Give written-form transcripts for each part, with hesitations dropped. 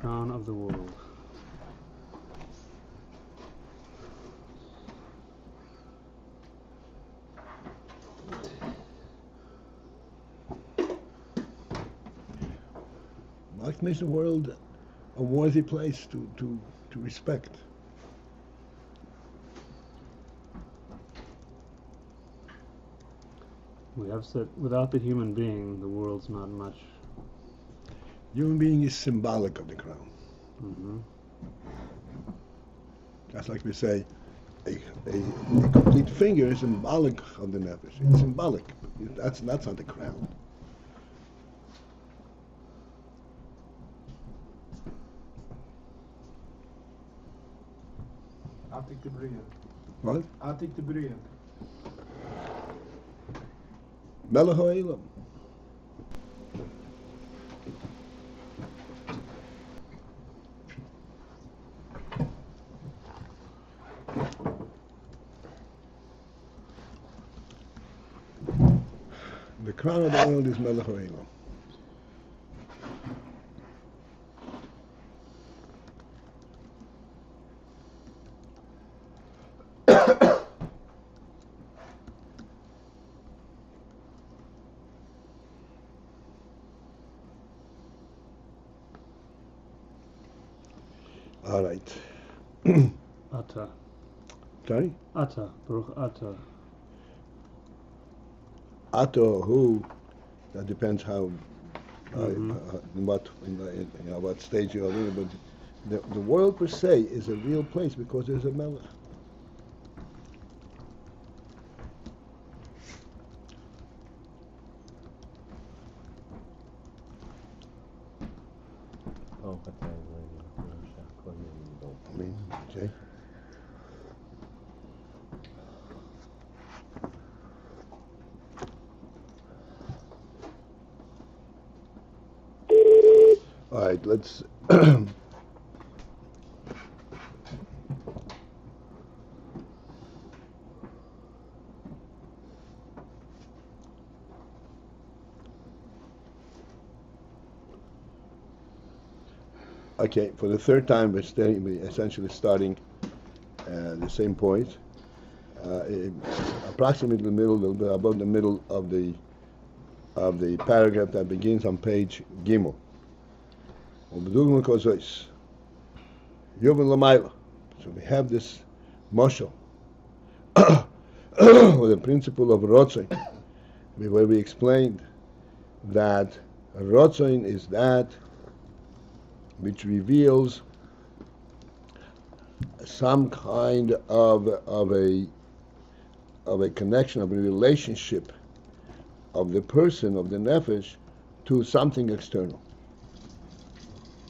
crown of the world. What makes the world a worthy place to respect? We have said, without the human being, the world's not much. Human being is symbolic of the crown. Mm-hmm. That's like we say, a complete finger is symbolic of the nefesh. It's symbolic. That's not the crown. Atik the brilliant. What? Atik the brilliant. Melech ha-olam. The crown of the world is melech ha-olam. All right. Ata. Sorry? Ata. Baruch Ata. Ato, who? That depends how, Mm-hmm. what stage you are in. But the world per se is a real place because there's a melech. I mean, Jay. All right, let's. Okay, for the third time, we're essentially starting the same point. Approximately the middle, about the middle of the paragraph that begins on page Gimel. Ubedugmah kozois. Yovel lamayla. So we have this mashal, or the principle of ratzon, where we explained that ratzon is that which reveals some kind of a connection, of a relationship of the person, of the nefesh, to something external.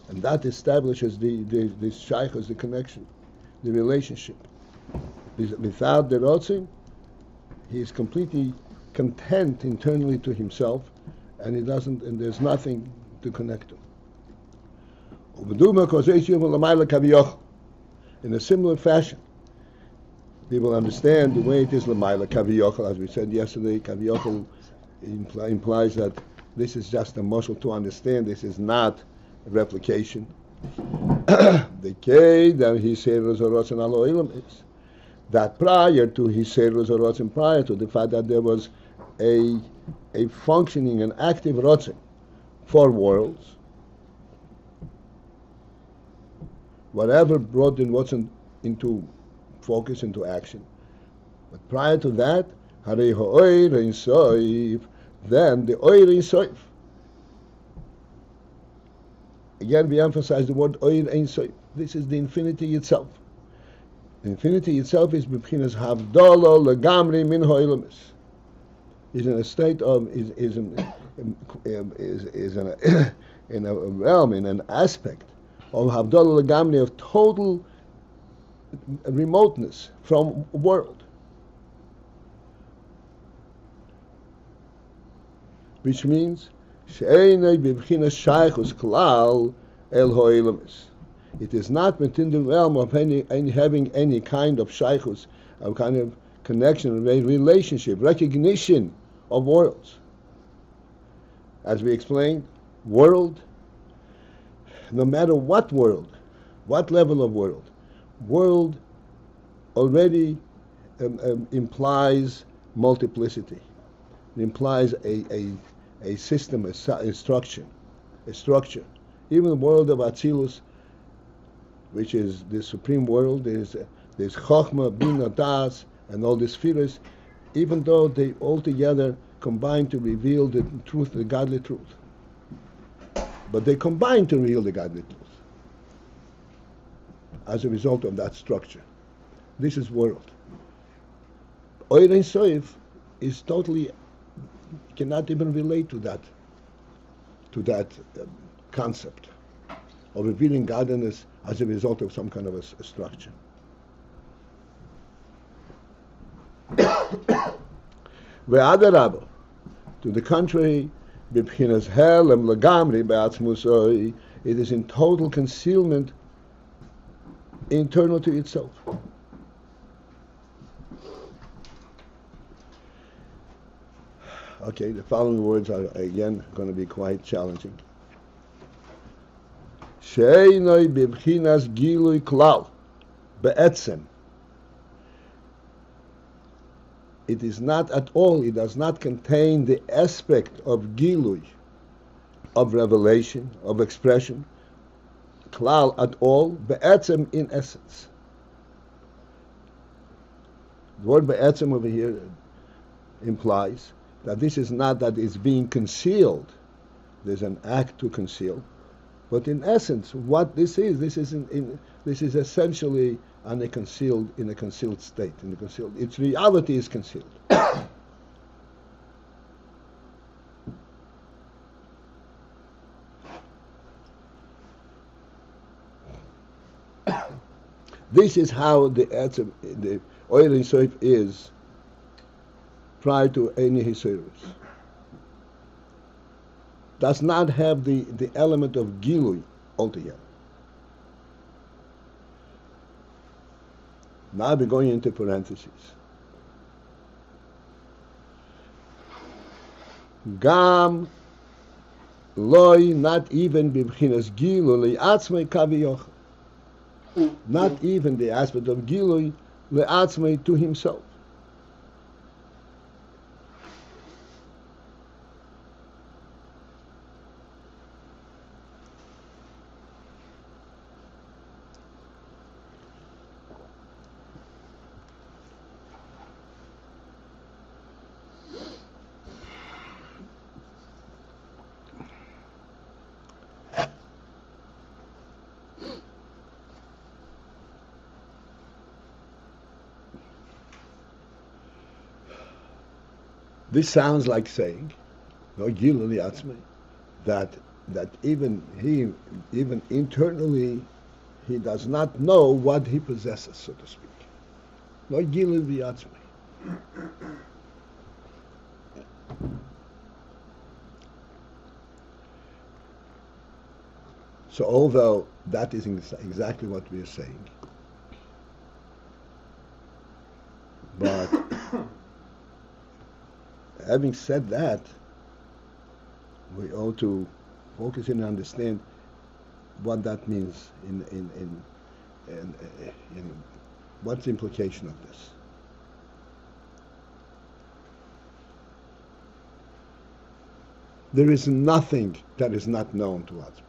And that establishes the shaychus, the connection, the relationship. Without the ratzon, he is completely content internally to himself, and there's nothing to connect to. In a similar fashion, we will understand the way it is l'mayla kaviyochel, as we said yesterday. Kaviyochel implies that this is just a muscle to understand. This is not a replication. The key that he said ratzon al ha-olam is that prior to his said ratzon, prior to the fact that there was a functioning, an active ratzon for worlds. Whatever brought in Watson into focus, into action. But prior to that, Harei ha'oir ein soif, then the oir ein soif. Again, we emphasize the word oir ein soif. This is the infinity itself. The infinity itself is b'pchinas havdala legamri min ha'olamis. Is in a state of is in a realm, in an aspect of havdala legamri, of total remoteness from world, which means she'einei b'bchinas shaychus klal el ha'olamis. It is not within the realm of having any kind of shaychus, a kind of connection, relationship, recognition of worlds. As we explained, world no matter what world, what level of world already implies multiplicity. It implies a system, a structure. Even the world of Atzilus, which is the supreme world, there's Chochmah, Bina, Das, and all these spheres, even though they all together combine to reveal the truth, the godly truth. But they combine to reveal the godly truth as a result of that structure. This is world. Oyer Ein Sof is totally, cannot even relate to that concept of revealing godliness as a result of some kind of a structure. Ve'adarabah, to the contrary, b'bchinas helem lagamri be'atzmusoi, it is in total concealment, internal to itself. Okay, the following words are again going to be quite challenging. She'einoi b'bchinas gilui klal be'etzem. It is not at all, it does not contain the aspect of gilui, of revelation, of expression, klal at all, be'etzem in essence. The word be'etzem over here implies that this is not that it's being concealed. There's an act to conceal, but in essence, what this is essentially in a concealed state. Its reality is concealed. This is how the Oyer Ein Sof is prior to any Hiserus. Does not have the element of Gilui altogether. Now we're going into parentheses. Gam loy, not even b'bchinas Gilui le'atzmei kaviyoch. Not even the aspect of Gilui le'atzmei, to himself. This sounds like saying, no, Gilui Atzmei, that even internally, he does not know what he possesses, so to speak. No, Gilui Atzmei. So although that is exactly what we are saying, but having said that, we ought to focus in and understand what that means in what's the implication of this. There is nothing that is not known to others.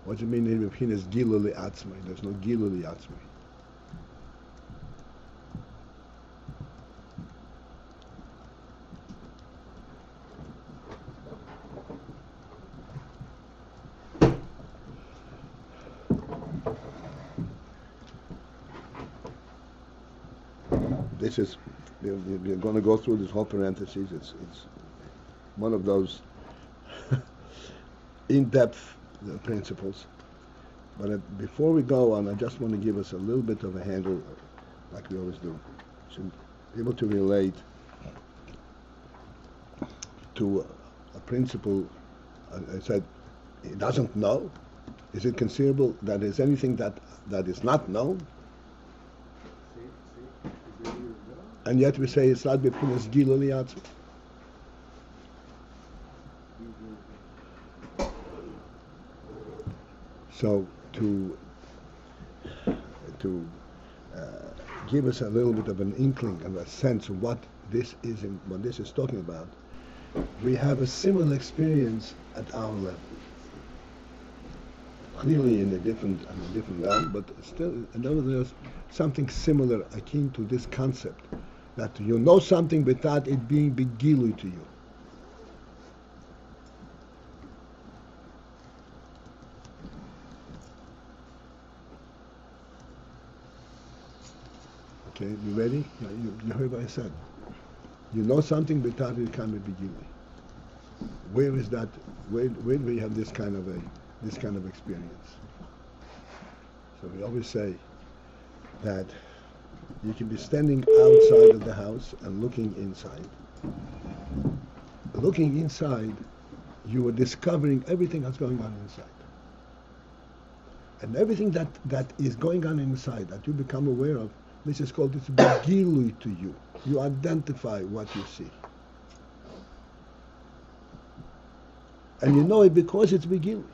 What do you mean in Rebbeinu is Gilui Atzmei? There's no Gilui Atzmei. This is, we're going to go through this whole parentheses. It's one of those in-depth principles. But before we go on, I just want to give us a little bit of a handle, like we always do, to be able to relate to a principle. I said, he doesn't know. Is it conceivable that there's anything that is not known? And yet we say it's not b'phunas Gilui Atzmei. So to give us a little bit of an inkling and a sense of what this is and what this is talking about, we have a similar experience at our level. Clearly in a different realm, but still, nevertheless, something similar akin to this concept that you know something without it being begilui to you. Okay, you ready? You heard what I said. You know something without it can be begilui. Where is that? Where do we have this kind of experience? So we always say that you can be standing outside of the house and looking inside. Looking inside, you are discovering everything that's going on inside. And everything that is going on inside that you become aware of, this is called this begilui to you. You identify what you see. And you know it because it's begilui.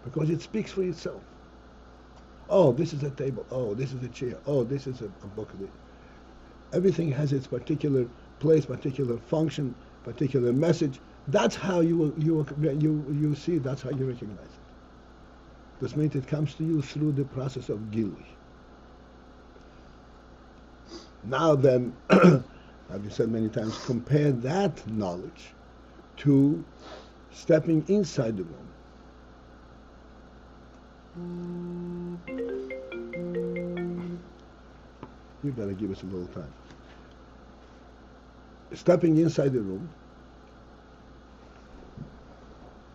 Because it speaks for itself. Oh, this is a table. Oh, this is a chair. Oh, this is a book. Everything has its particular place, particular function, particular message. That's how you see it. That's how you recognize it. This means it comes to you through the process of gilui. Now then, as you said many times, compare that knowledge to stepping inside the room. You better give us a little time. Stepping inside the room,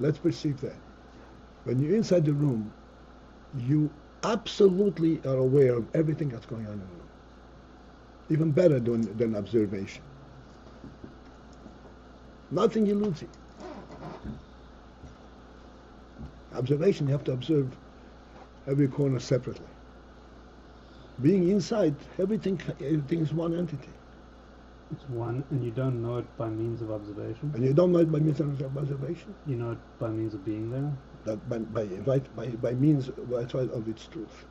let's perceive that. When you're inside the room, you absolutely are aware of everything that's going on in the room. Even better than observation. Nothing eludes you. Observation, you have to observe every corner separately. Being inside, everything is one entity. It's one, and you don't know it by means of observation. And you don't know it by means of observation. You know it by means of being there. That by means of its truth.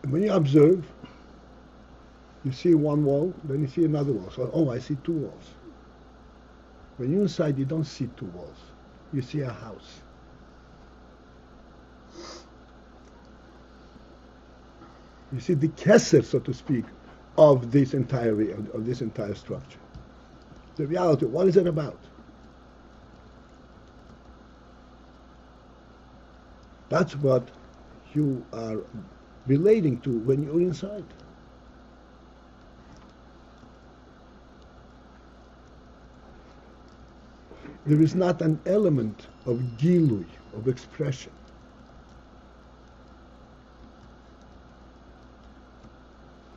And when you observe, you see one wall, then you see another wall. So, oh, I see two walls. When you're inside, you don't see two walls. You see a house. You see the keser, so to speak, of this entire structure. The reality, what is it about? That's what you are relating to when you're inside. There is not an element of gilui, of expression.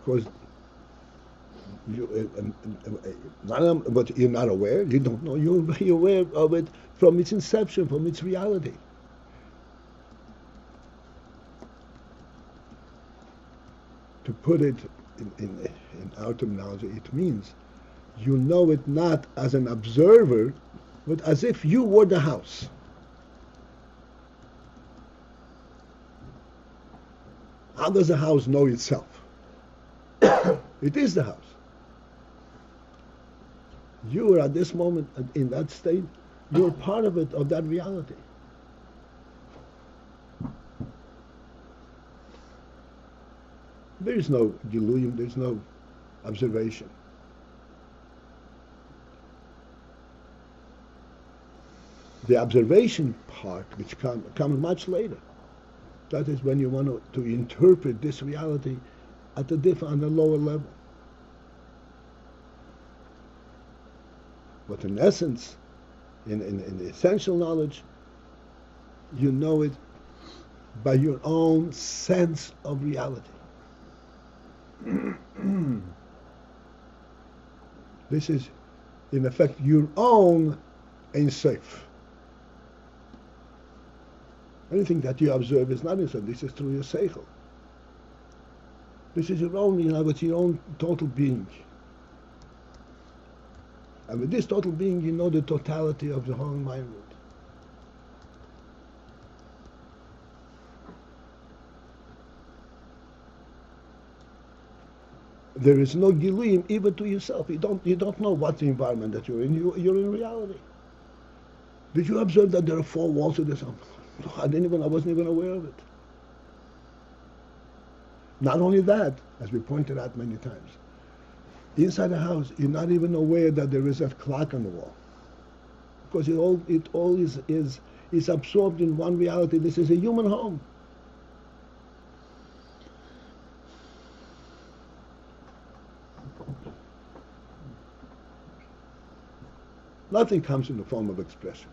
Because but you're not aware, you don't know, you're aware of it from its inception, from its reality. To put it in our terminology, it means you know it not as an observer, but as if you were the house. How does the house know itself? It is the house. You are at this moment in that state, you're part of it, of that reality. There is no delusion, there's no observation. The observation part, which comes much later, that is when you want to interpret this reality at on a lower level. But in essence, in the essential knowledge, you know it by your own sense of reality. This is, in effect, your own Ein Sof. Anything that you observe is not Ein Sof. This is through your seichel. This is your own, it's your own total being. And with this total being, you know the totality of the whole environment. There is no giluim even to yourself. You don't know what the environment that you're in. You're in reality. Did you observe that there are four walls to this? No, I wasn't even aware of it. Not only that, as we pointed out many times, inside the house, you're not even aware that there is a clock on the wall, because it all is absorbed in one reality. This is a human home. Nothing comes in the form of expression.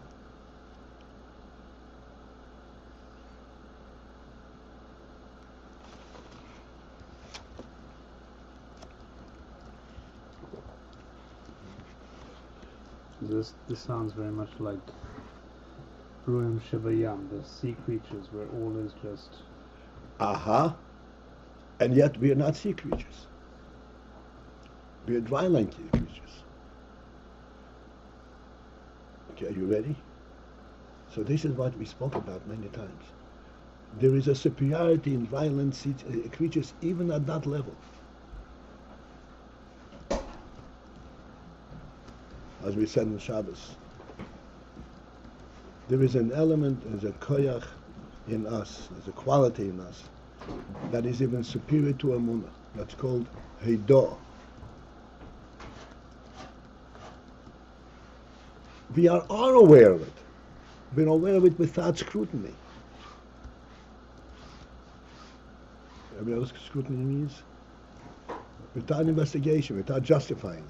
This sounds very much like Ruim Shibayam, the sea creatures, where all is just... Aha. And yet we are not sea creatures. We are dry-land creatures. Okay, are you ready? So this is what we spoke about many times. There is a superiority in dry-land creatures even at that level. As we said in Shabbos, there is an element, there's a koyach in us, there's a quality in us that is even superior to Amunah. That's called Heidah. We are aware of it. We're aware of it without scrutiny. You know what scrutiny means? Without investigation, without justifying it.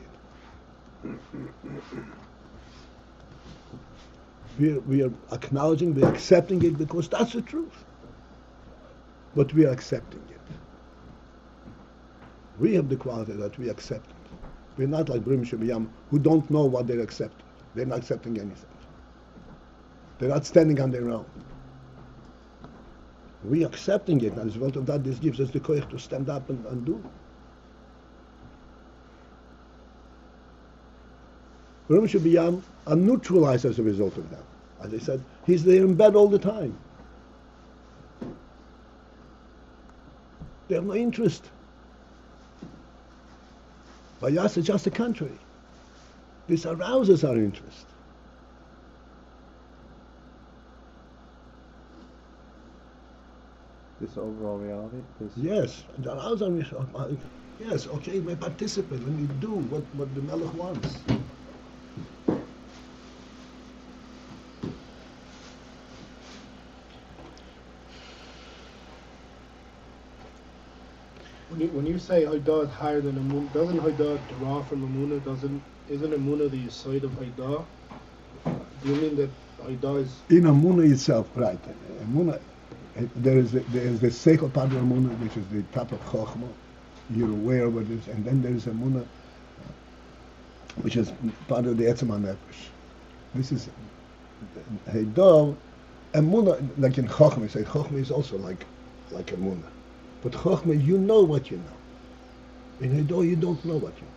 We are acknowledging, we're accepting it because that's the truth. But we are accepting it. We have the quality that we accept it. We're not like Brim Shebiyam who don't know what they're accepting. They're not accepting anything. They're not standing on their own. We are accepting it, and as a result of that, this gives us the courage to stand up and do. Brim Shebiyam are neutralized as a result of that. As I said, he's there in bed all the time. They have no interest. Bayas is just the contrary. This arouses our interest. This overall reality? Yes, it arouses our interest. Yes, okay, we participate when we do what the melech wants. When you say Haidah is higher than Amunah, doesn't Haidah draw from Amunah? Isn't Amunah the side of Haidah? Do you mean that Haidah is... In Amunah itself, right. Amunah, there is the sacred part of Amunah, which is the top of Chokhmah. You're aware of what it is. And then there is Amunah, which is part of the Etzem HaNefesh. This is Haidah. Amunah, like in Chokhmah, say Chokhmah is also like Amunah. But Chokhmah, you know what you know. In Haidah, you don't know what you know.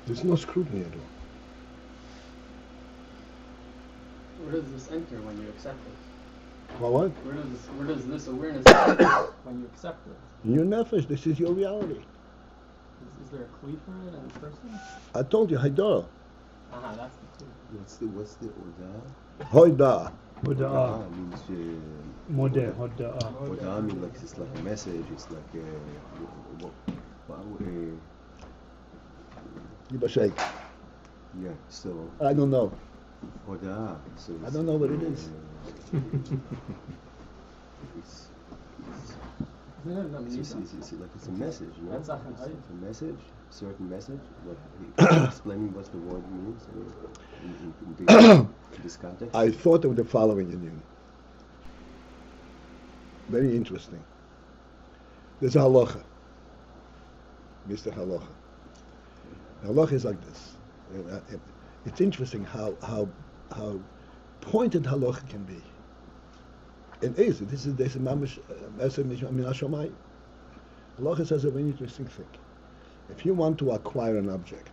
There's no scrutiny at all. Where does this enter when you accept it? Well, what? Where does this awareness enter when you accept it? In your nefesh, this is your reality. Is there a clue for it in the person? I told you, Haidah. That's the clue. What's the Odah? Hoida. Hoda'ah. Means Modeh, Hoda'ah. Odah means like it's like a message. It's like Give a shake. yeah. So I don't know. Odah. So I don't know what it is. It's like it's a message, you know? That's a It's a message, certain message. What explaining what the word means in this context. I thought of the following in you. Very interesting. There's a halacha. Mr. Halacha. The halacha is like this. It's interesting how pointed halacha can be. It is. This is mamish message min hashamayim. Allah says a very interesting thing. If you want to acquire an object,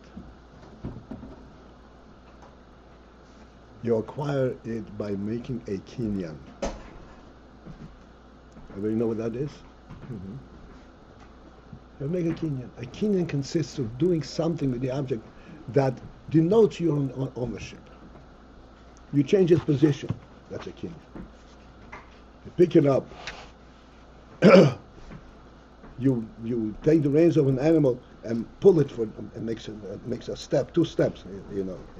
you acquire it by making a kinyan. Everybody know what that is? Mm-hmm. You make a kinyan. A kinyan consists of doing something with the object that denotes your own ownership. You change its position. That's a kinyan. You pick it up. you take the reins of an animal and pull it for and makes a step, 2 steps.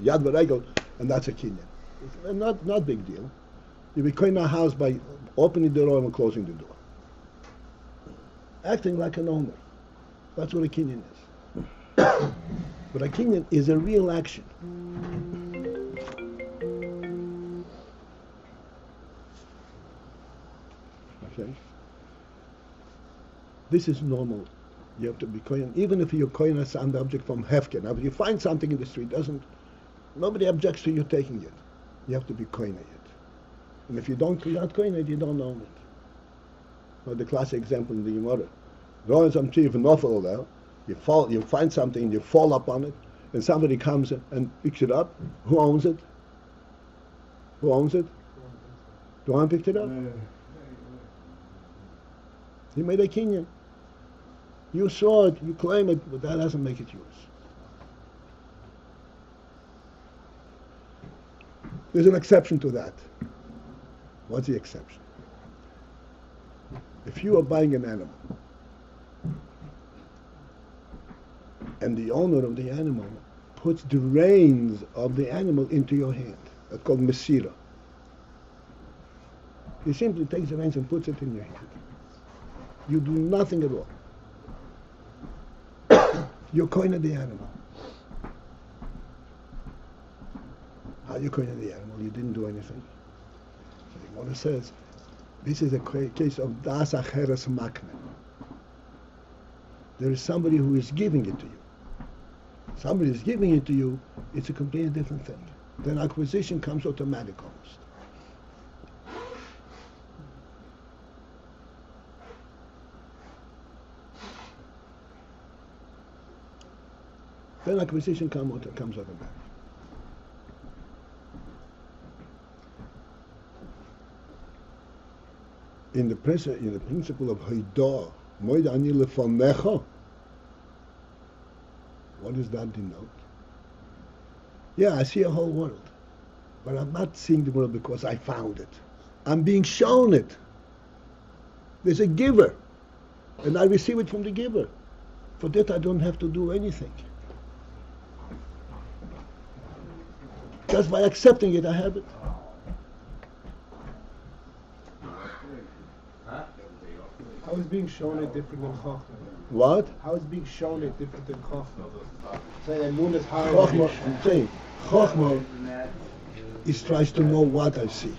Yad v'regel, and that's a kinyan. It's not big deal. You become a house by opening the door and closing the door. Acting like an owner. That's what a kinyan is. But a kinyan is a real action. Okay? This is normal. You have to be kohen, even if you're kohen as an object from hefker. Now, if you find something in the street, nobody objects to you taking it. You have to be kohen it. And if you're not kohen it, you don't own it. Well, the classic example in the Gemara. You find something, you fall up on it, and somebody comes and picks it up. Who owns it? Who owns it? The one picked it up? He made a kinyan. You saw it, you claim it, but that doesn't make it yours. There's an exception to that. What's the exception? If you are buying an animal, and the owner of the animal puts the reins of the animal into your hand, that's called mesira. He simply takes the reins and puts it in your hand. You do nothing at all. You're kohen of the animal. How you kohen of the animal? You didn't do anything. So the Gemara says, this is a case of das acheres makne. There is somebody who is giving it to you. Somebody is giving it to you, it's a completely different thing. Then acquisition comes automatic almost. Then acquisition comes automatic. In the principle of Haidah, Moed ani lefanecha, what does that denote? Yeah, I see a whole world, but I'm not seeing the world because I found it. I'm being shown it. There's a giver, and I receive it from the giver. For that I don't have to do anything. Just by accepting it, I have it. How is being shown it different than Chachma? What? How is being shown it different than Chachma? Say that moon is higher Chachma, than I'm saying, Chachma is tries to know what I see.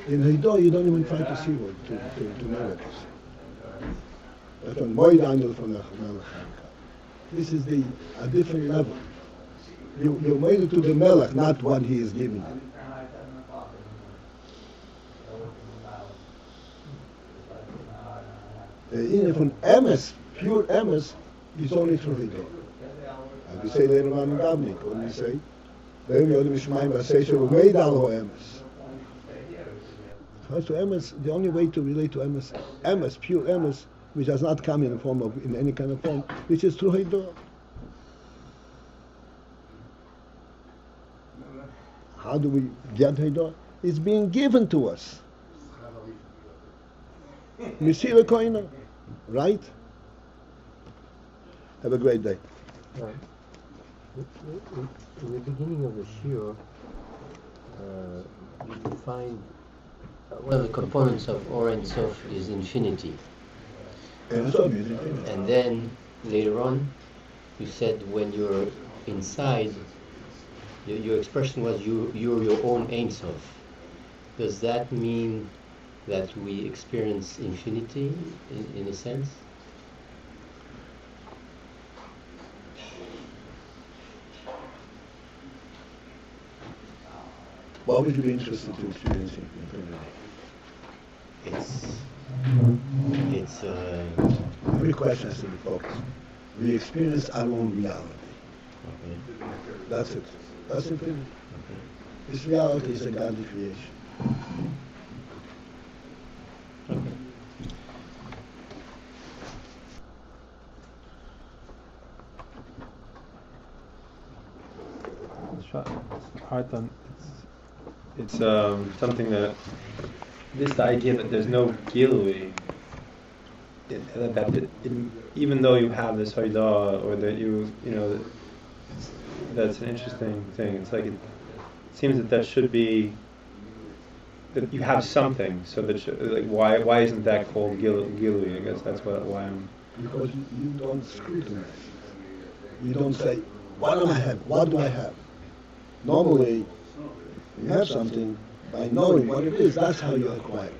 In Haidah, you don't even try to see what, to know what I see. That's one. Moed ani lefanecha. This is a different level. You made it to the melech, not what he is giving you. Even from emes, pure emes, is only through Haidah. And we say later on in Davnik, what do we say? So emes, the only way to relate to emes, pure emes, which does not come in any kind of form, which is through Haidah. How do we get Haidah? It's being given to us. Mesira koina, right? Have a great day. In the beginning of the shiur, you find one of the components of Or Ein Sof is infinity. And then later on, you said when you're inside, your expression was you're your own Ein Sof. Does that mean that we experience infinity in a sense? What would you be interested to experience infinity? it's Every question has to be focused. We experience our own reality. okay. That's it. That's infinity. Okay. This reality is a godly creation. It's something that this idea that there's no gilui, even though you have this haidah, or that you know, that's an interesting thing. It's like it seems that should be that you have something, so that like why isn't that called gilui? I guess that's why I'm. Because you don't scrutinize. You don't say, what do I have? What do I have? Normally, you have something, by knowing what it is, that's how you acquire it.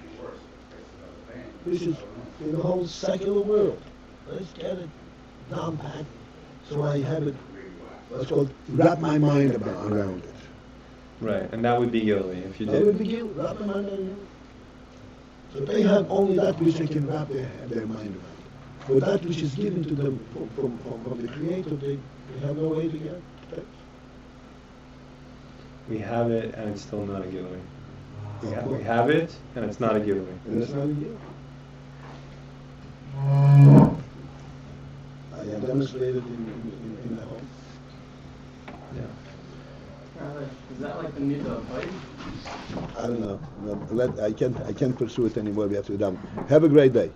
This is in the whole secular world. Let's get it down pat, so I have it, what's called, wrap my mind around it. Right, and that would be gilui if you That would did. be guilt, wrap my mind around it. So they have only that which they can wrap their mind around. For that which is given to them from the Creator, they have no way to get it. We have it, and it's still not a gilui. We have it, and it's not a gilui. And that's not a guilt. I have demonstrated in the home. Yeah. Is that like the mitzvah of fighting? I don't know. No, I can't pursue it anymore. We have to be done. Have a great day.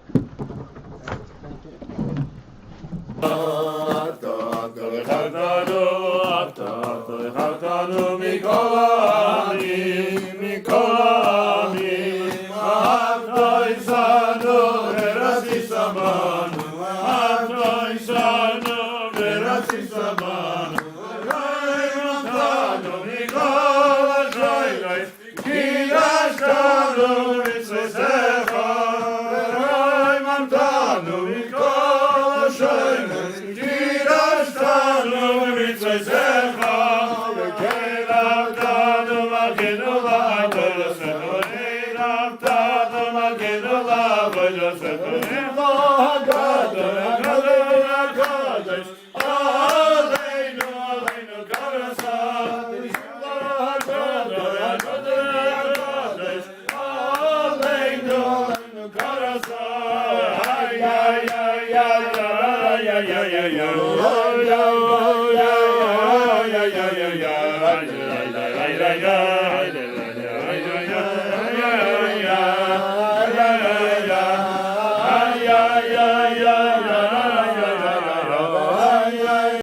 Yeah.